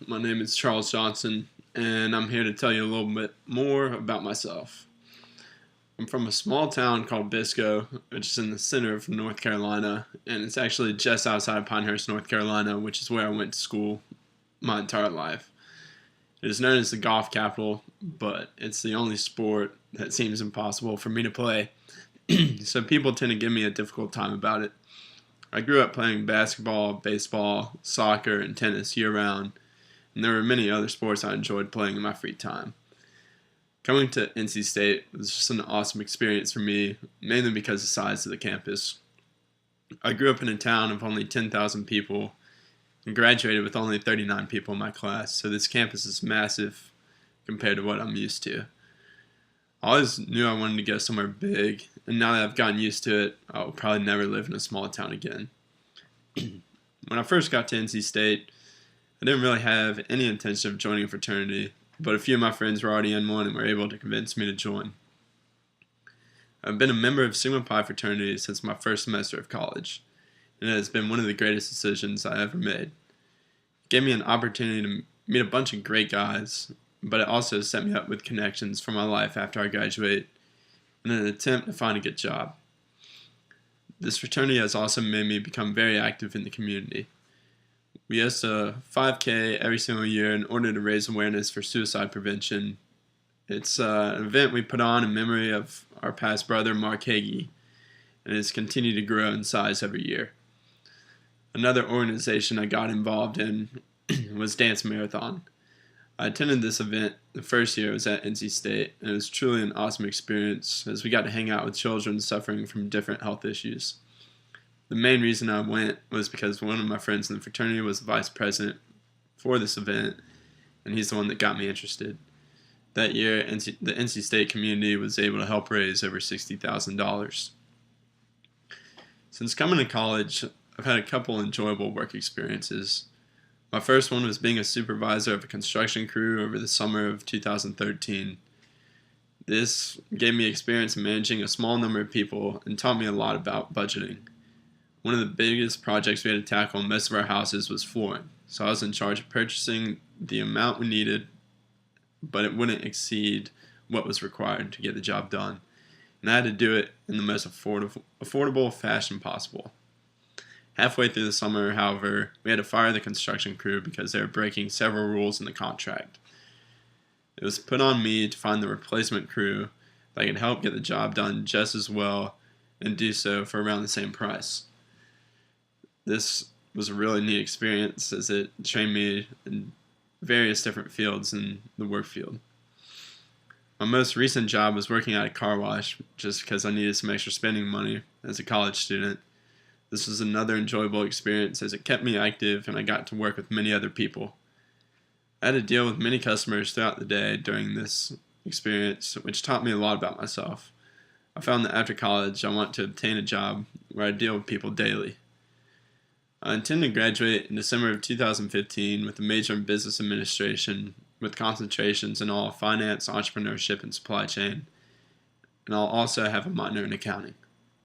My name is Charles Johnson, and I'm here to tell you a little bit more about myself. I'm from a small town called Biscoe, which is in the center of North Carolina, and it's actually just outside of Pinehurst, North Carolina, which is where I went to school my entire life. It is known as the golf capital, but it's the only sport that seems impossible for me to play, so people tend to give me a difficult time about it. I grew up playing basketball, baseball, soccer, and tennis year-round, and there were many other sports I enjoyed playing in my free time. Coming to NC State was just an awesome experience for me, mainly because of the size of the campus. I grew up in a town of only 10,000 people and graduated with only 39 people in my class, so this campus is massive compared to what I'm used to. I always knew I wanted to go somewhere big, and now that I've gotten used to it, I'll probably never live in a small town again. When I first got to NC State, I didn't really have any intention of joining a fraternity, but a few of my friends were already in one and were able to convince me to join. I've been a member of Sigma Pi fraternity since my first semester of college, and it has been one of the greatest decisions I ever made. It gave me an opportunity to meet a bunch of great guys, but it also set me up with connections for my life after I graduate in an attempt to find a good job. This fraternity has also made me become very active in the community. We host a 5K every single year in order to raise awareness for suicide prevention. It's an event we put on in memory of our past brother, Mark Hagee, and it's continued to grow in size every year. Another organization I got involved in was Dance Marathon. I attended this event the first year I was at NC State, and it was truly an awesome experience as we got to hang out with children suffering from different health issues. The main reason I went was because one of my friends in the fraternity was the vice president for this event, and he's the one that got me interested. That year, the NC State community was able to help raise over $60,000. Since coming to college, I've had a couple enjoyable work experiences. My first one was being a supervisor of a construction crew over the summer of 2013. This gave me experience in managing a small number of people and taught me a lot about budgeting. One of the biggest projects we had to tackle in most of our houses was flooring, so I was in charge of purchasing the amount we needed, but it wouldn't exceed what was required to get the job done, and I had to do it in the most affordable fashion possible. Halfway through the summer, however, we had to fire the construction crew because they were breaking several rules in the contract. It was put on me to find the replacement crew that could help get the job done just as well and do so for around the same price. This was a really neat experience as it trained me in various different fields in the work field. My most recent job was working at a car wash just because I needed some extra spending money as a college student. This was another enjoyable experience as it kept me active and I got to work with many other people. I had to deal with many customers throughout the day during this experience, which taught me a lot about myself. I found that after college I want to obtain a job where I deal with people daily. I intend to graduate in December of 2015 with a major in business administration with concentrations in all finance, entrepreneurship, and supply chain, and I'll also have a minor in accounting.